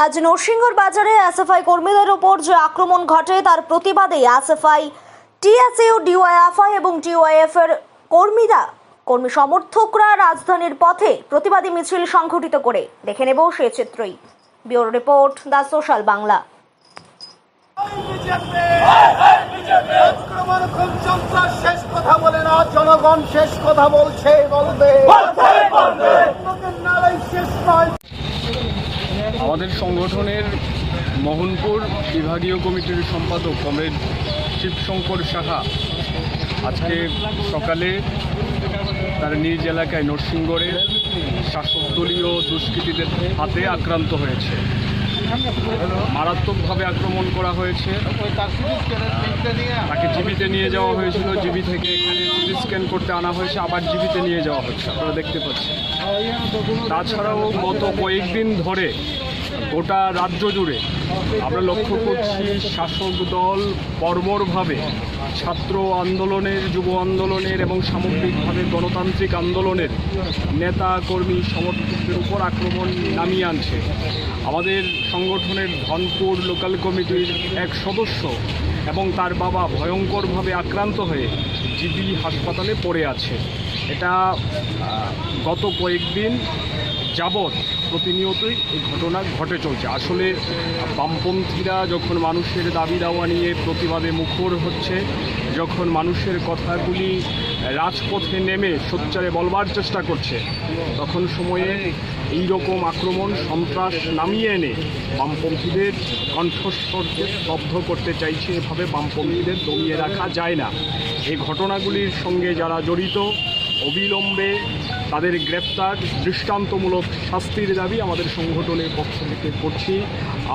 আজ নরসিংগড় বাজারে এসএফআই কর্মীদের উপর যে আক্রমণ ঘটে তার প্রতিবাদে এসএফআই, টিএসইউ, ডিওয়াইএফআই এবং টিওয়াইএফ এর কর্মী সমর্থকরা রাজধানীর পথে প্রতিবাদী মিছিল সংঘটিত করে। দেখে নেব সেই চিত্রই। Bureau report, the social Bangla. শেষ কথা বলে না, জনগণ শেষ কথা বলছে, বলবে আমাদের সংগঠনের মোহনপুর বিভাগীয় কমিটির সম্পাদক কমরেড শিবশঙ্কর সাহা আজকে সকালে তার নিজ এলাকায় নরসিংগড়ে শাসকদলীয় দুষ্কৃতীদের হাতে আক্রান্ত হয়েছে। মারাত্মকভাবে আক্রমণ করা হয়েছে। তাকে জিবিতে নিয়ে যাওয়া হয়েছিল, জিবি থেকে এখানে সিটি স্ক্যান করতে আনা হয়েছে, আবার জিবিতে নিয়ে যাওয়া হচ্ছে, আপনারা দেখতে পাচ্ছেন। তাছাড়াও গত কয়েকদিন ধরে গোটা রাজ্য জুড়ে আমরা লক্ষ্য করছি শাসক দল বর্বরভাবে ছাত্র আন্দোলনের, যুব আন্দোলনের এবং সামগ্রিকভাবে গণতান্ত্রিক আন্দোলনের নেতা কর্মী সমর্থকদের উপর আক্রমণ নামিয়ে আনছে। আমাদের সংগঠনের ধনপুর লোকাল কমিটির এক সদস্য এবং তার বাবা ভয়ঙ্করভাবে আক্রান্ত হয়ে জিবি হাসপাতালে পড়ে আছে। এটা গত কয়েকদিন যাবৎ প্রতিনিয়তই এই ঘটনা ঘটে চলছে। আসলে বামপন্থীরা যখন মানুষের দাবি দাওয়া নিয়ে প্রতিবাদে মুখর হচ্ছে, যখন মানুষের কথাগুলি রাজপথে নেমে সোচ্চারে বলবার চেষ্টা করছে, তখন সময়ে এই রকম আক্রমণ সন্ত্রাস নামিয়ে এনে বামপন্থীদের কণ্ঠস্বরকে স্তব্ধ করতে চাইছে। এভাবে বামপন্থীদের দমিয়ে রাখা যায় না। এই ঘটনাগুলির সঙ্গে যারা জড়িত অবিলম্বে তাদের গ্রেপ্তার, দৃষ্টান্তমূলক শাস্তির দাবি আমাদের সংগঠনের পক্ষ থেকে করছি।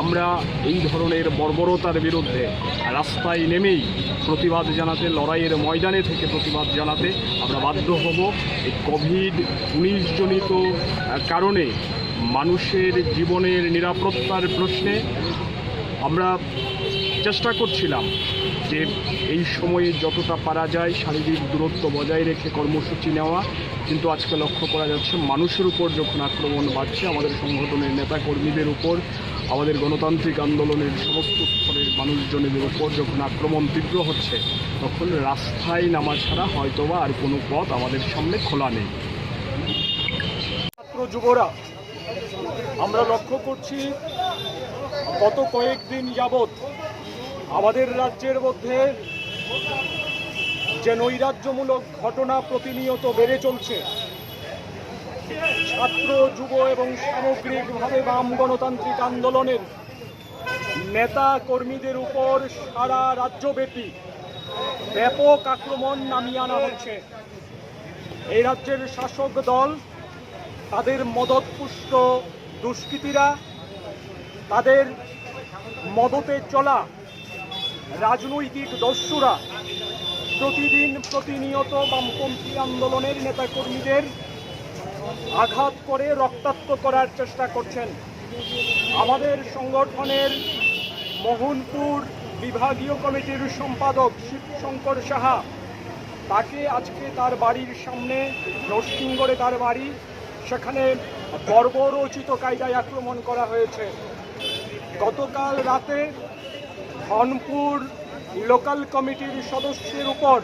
আমরা এই ধরনের বর্বরতার বিরুদ্ধে রাস্তায় নেমেই প্রতিবাদ জানাতে, লড়াইয়ের ময়দানে থেকে প্রতিবাদ জানাতে আমরা বাধ্য হব। এই কোভিড-19 জনিত কারণে মানুষের জীবনের নিরাপত্তার প্রশ্নে আমরা চেষ্টা করছিলাম যে এই সময়ে যতটা পারা যায় শারীরিক দূরত্ব বজায় রেখে কর্মসূচি নেওয়া, কিন্তু আজকে লক্ষ্য করা যাচ্ছে মানুষের উপর যখন আক্রমণ বাড়ছে, আমাদের সংগঠনের নেতা কর্মীদের উপর, আমাদের গণতান্ত্রিক আন্দোলনের সমস্ত স্তরের মানুষজনের উপর যখন আক্রমণ তীব্র হচ্ছে, তখন রাস্তায় নামা ছাড়া হয়তোবা আর কোনো পথ আমাদের সামনে খোলা নেই। ছাত্র যুবরা আমরা লক্ষ্য করছি গত কয়েকদিন যাবৎ আমাদের রাজ্যের মধ্যে যে নৈরাজ্যমূলক ঘটনা প্রতিনিয়ত বেড়ে চলছে। ছাত্র, যুব এবং সামগ্রিকভাবে বাম গণতান্ত্রিক আন্দোলনের নেতা কর্মীদের উপর সারা রাজ্যব্যাপী ব্যাপক আক্রমণ নামিয়ে আনা হচ্ছে। এই রাজ্যের শাসক দল, তাদের মদতপুষ্ট দুষ্কৃতীরা, তাদের মদতে চলা রাজনৈতিক দস্যুরা প্রতিনিয়ত বামপন্থী আন্দোলনের নেতাকর্মীদের আঘাত করে রক্তাক্ত করার চেষ্টা করছেন। আমাদের সংগঠনের মোহনপুর বিভাগীয় কমিটির সম্পাদক শিবশঙ্কর সাহা, তাকে আজকে তার বাড়ির সামনে, নরসিংগড়ে তার বাড়ি, সেখানে বর্বরোচিত কায়দায় আক্রমণ করা হয়েছে। গতকাল রাতে ধনপুর লোকাল কমিটির সদস্যের উপর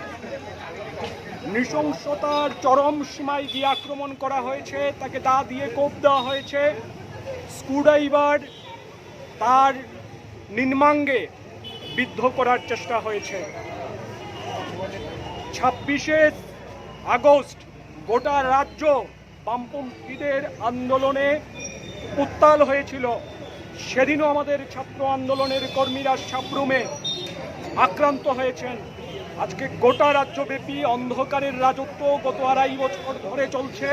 নৃশংসতার চরম সীমায় গিয়ে আক্রমণ করা হয়েছে। তাকে দা দিয়ে কোপ দেওয়া হয়েছে, স্ক্রুড্রাইভার তার নিম্নাঙ্গে বিদ্ধ করার চেষ্টা হয়েছে। 26শে আগস্ট গোটা রাজ্য বামপন্থীদের আন্দোলনে উত্তাল হয়েছিল। সেদিনও আমাদের ছাত্র আন্দোলনের কর্মীরা সাবরুমে আক্রান্ত হয়েছেন। আজকে গোটা রাজ্যব্যাপী অন্ধকারের রাজত্ব গত 2.5 বছর ধরে চলছে।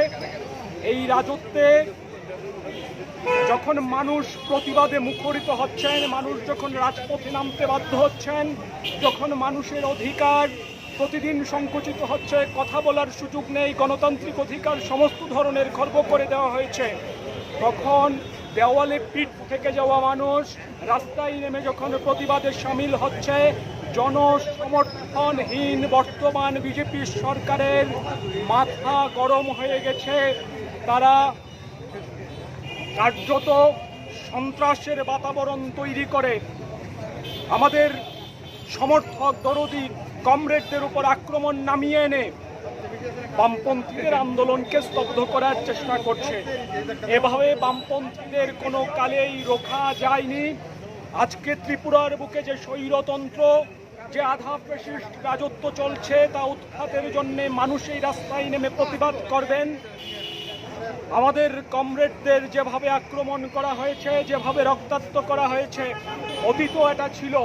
এই রাজত্বে যখন মানুষ প্রতিবাদে মুখরিত হচ্ছেন, মানুষ যখন রাজপথে নামতে বাধ্য হচ্ছেন, যখন মানুষের অধিকার প্রতিদিন সংকুচিত হচ্ছে, কথা বলার সুযোগ নেই, গণতান্ত্রিক অধিকার সমস্ত ধরনের খর্ব করে দেওয়া হয়েছে, তখন দেওয়ালে পিঠ থেকে যাওয়া মানুষ রাস্তায় নেমে যখন প্রতিবাদে সামিল হচ্ছে, জনসমর্থনহীন বর্তমান বিজেপি সরকারের মাথা গরম হয়ে গেছে। তারা কার্যত সন্ত্রাসের বাতাবরণ তৈরি করে আমাদের সমর্থক দরদি কমরেডদের উপর আক্রমণ নামিয়ে এনে বামপন্থীদের আন্দোলনকে স্তব্ধ করার চেষ্টা করছে। এভাবে বামপন্থীদের কোনো কালেই রোখা যায়নি। আজকে ত্রিপুরার বুকে যে স্বৈরতন্ত্র, যে আধা ফ্যাসিস্ট রাজত্ব চলছে, তা উৎখাতের জন্য মানুষ এই রাস্তায় নেমে প্রতিবাদ করবেন। আমাদের কমরেডদের যেভাবে আক্রমণ করা হয়েছে, যেভাবে রক্তাক্ত করা হয়েছে, অতীত এটা ছিল।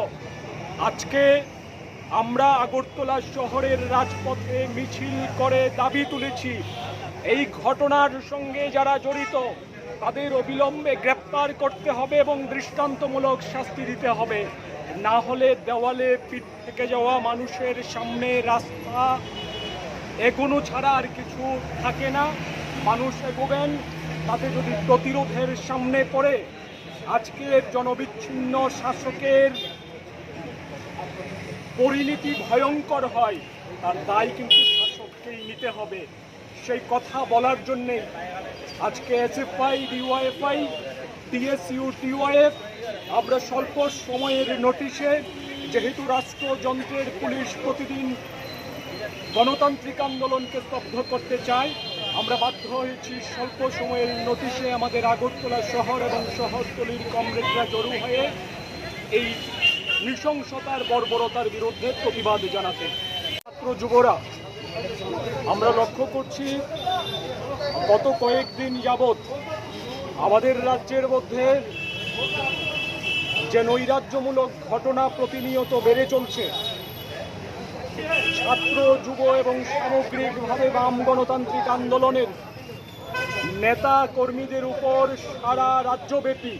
আজকে আমরা আগরতলা শহরের রাজপথে মিছিল করে দাবি তুলেছি, এই ঘটনার সঙ্গে যারা জড়িত তাদের অবিলম্বে গ্রেপ্তার করতে হবে এবং দৃষ্টান্তমূলক শাস্তি দিতে হবে। না হলে দেওয়ালে পিঠ থেকে যাওয়া মানুষের সামনে রাস্তা এগোনো ছাড়া আর কিছু থাকে না। মানুষ এগোবেন, তাতে যদি প্রতিরোধের সামনে পড়ে আজকের জনবিচ্ছিন্ন শাসকের পরিণতি ভয়ঙ্কর হয়, তার দায় কিন্তু শাসককেই নিতে হবে। সেই কথা বলার জন্যে আজকে এসএফআই, ডিওয়াইএফআই, টিএসইউ, টিওয়াইএফ আমরা স্বল্প সময়ের নোটিশে, যেহেতু রাষ্ট্রযন্ত্রের পুলিশ প্রতিদিন গণতান্ত্রিক আন্দোলনকে স্তব্ধ করতে চায়, আমরা বাধ্য হয়েছি স্বল্প সময়ের নোটিশে আমাদের আগরতলা শহর এবং শহরতলির কমরেডরা জড়ো হয়ে এই নৃশংসতার বর্বরতার বিরুদ্ধে প্রতিবাদ জানাতে। ছাত্র যুবরা আমরা লক্ষ্য করছি গত কয়েকদিন যাবৎ আমাদের রাজ্যের মধ্যে যে নৈরাজ্যমূলক ঘটনা প্রতিনিয়ত বেড়ে চলছে। ছাত্র, যুব এবং সামগ্রিকভাবে বাম গণতান্ত্রিক আন্দোলনের নেতা কর্মীদের উপর সারা রাজ্যব্যাপী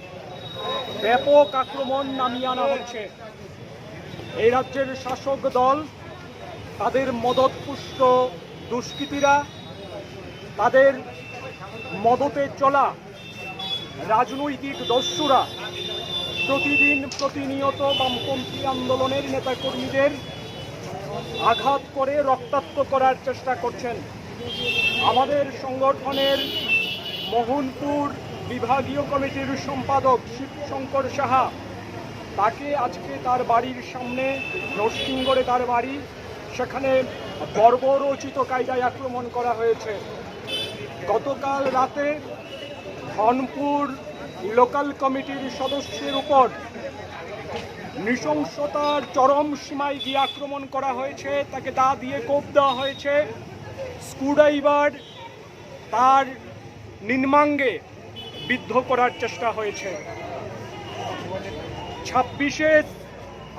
ব্যাপক আক্রমণ নামিয়ে আনা হচ্ছে। এই রাজ্যের শাসক দল, তাদের মদতপুষ্ট দুষ্কৃতীরা, তাদের মদতে চলা রাজনৈতিক দস্যুরা প্রতিনিয়ত বামপন্থী আন্দোলনের নেতাকর্মীদের আঘাত করে রক্তাক্ত করার চেষ্টা করছেন। আমাদের সংগঠনের মোহনপুর বিভাগীয় কমিটির সম্পাদক শিবশঙ্কর সাহা, তাকে আজকে তার বাড়ির সামনে, নরসিংগড়ে তার বাড়ি, সেখানে বর্বরোচিত কায়দায় আক্রমণ করা হয়েছে। গতকাল রাতে ধনপুর লোকাল কমিটির সদস্যের উপর নৃশংসতার চরম সীমায় গিয়ে আক্রমণ করা হয়েছে, তাকে দা দিয়ে কোপ দেওয়া হয়েছে, স্ক্রুড্রাইভার তার নিম্নাঙ্গে বিদ্ধ করার চেষ্টা হয়েছে। 26শে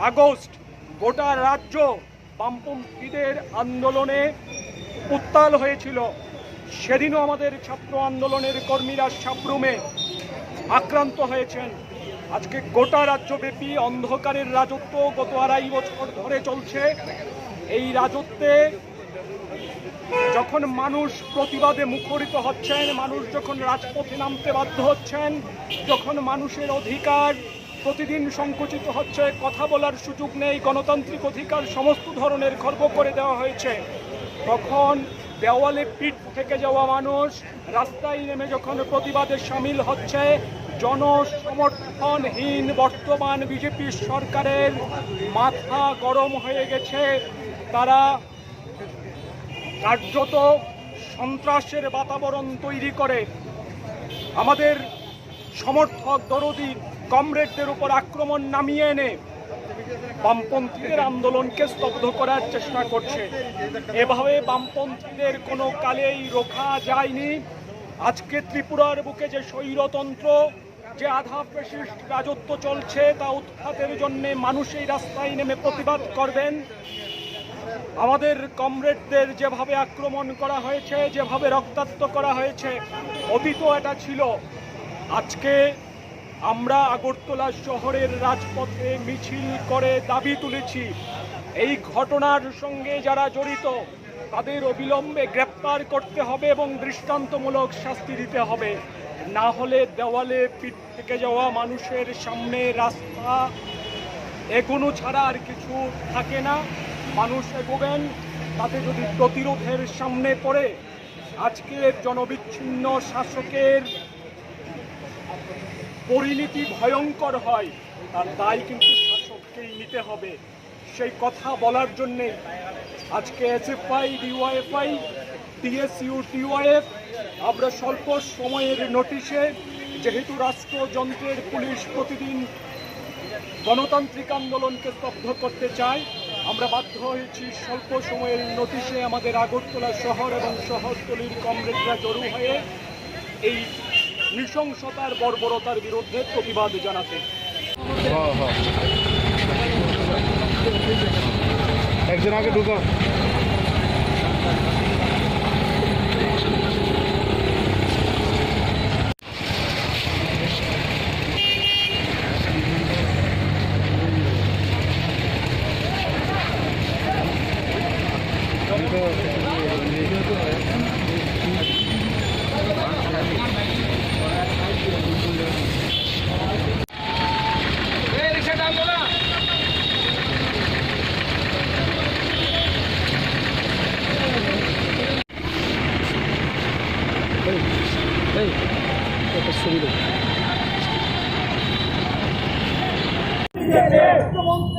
আগস্ট গোটা রাজ্য বামপন্থীদের আন্দোলনে উত্তাল হয়েছিল। সেদিনও আমাদের ছাত্র আন্দোলনের কর্মীরা সাবরুমে আক্রান্ত হয়েছেন। আজকে গোটা রাজ্যব্যাপী অন্ধকারের রাজত্ব গত 2.5 বছর ধরে চলছে। এই রাজত্বে যখন মানুষ প্রতিবাদে মুখরিত হচ্ছেন, মানুষ যখন রাজপথে নামতে বাধ্য হচ্ছেন, যখন মানুষের অধিকার প্রতিদিন সংকুচিত হচ্ছে, কথা বলার সুযোগ নেই, গণতান্ত্রিক অধিকার সমস্ত ধরনের খর্ব করে দেওয়া হয়েছে, তখন দেওয়ালে পিঠ থেকে যাওয়া মানুষ রাস্তায় নেমে যখন প্রতিবাদে সামিল হচ্ছে, জনসমর্থনহীন বর্তমান বিজেপি সরকারের মাথা গরম হয়ে গেছে। তারা কার্যত সন্ত্রাসের বাতাবরণ তৈরি করে আমাদের সমর্থক দরদি কমরেডদের উপর আক্রমণ নামিয়ে এনে বামপন্থীদের আন্দোলনকে স্তব্ধ করার চেষ্টা করছে। এভাবে বামপন্থীদের কোনো কালেই রোখা যায়নি। আজকে ত্রিপুরার বুকে যে স্বৈরতন্ত্র, যে আধা ফ্যাসিস্ট রাজত্ব চলছে, তা উৎখাতের জন্য মানুষ এই রাস্তায় নেমে প্রতিবাদ করবেন। আমাদের কমরেডদের যেভাবে আক্রমণ করা হয়েছে, যেভাবে রক্তাক্ত করা হয়েছে, অতীত এটা ছিল। আজকে আমরা আগরতলা শহরের রাজপথে মিছিল করে দাবি তুলেছি, এই ঘটনার সঙ্গে যারা জড়িত তাদের অবিলম্বে গ্রেপ্তার করতে হবে এবং দৃষ্টান্তমূলক শাস্তি দিতে হবে। না হলে দেওয়ালে পিঠ থেকে যাওয়া মানুষের সামনে রাস্তা এগোনো ছাড়া আর কিছু থাকে না। মানুষ এগোবেন, তাতে যদি প্রতিরোধের সামনে পড়ে আজকের জনবিচ্ছিন্ন শাসকের পরিণতি ভয়ঙ্কর হয় তার দায় কিন্তু শাসককেই নিতে হবে। সেই কথা বলার জন্যে আজকে এসএফআই, ডিওয়াইএফআই, টিএসইউ, টিওয়াইএফ আমরা স্বল্প সময়ের নোটিশে, যেহেতু রাষ্ট্রযন্ত্রের পুলিশ প্রতিদিন গণতান্ত্রিক আন্দোলনকে স্তব্ধ করতে চায়, আমরা বাধ্য হয়েছি স্বল্প সময়ের নোটিশে আমাদের আগরতলা শহর এবং শহরতলির কমরেডরা জড়ো হয়ে এই নৃশংসতার বর্বরতার বিরুদ্ধে প্রতিবাদ জানাতে। একজন আগে ঢুকো। মুখ্যমন্ত্রী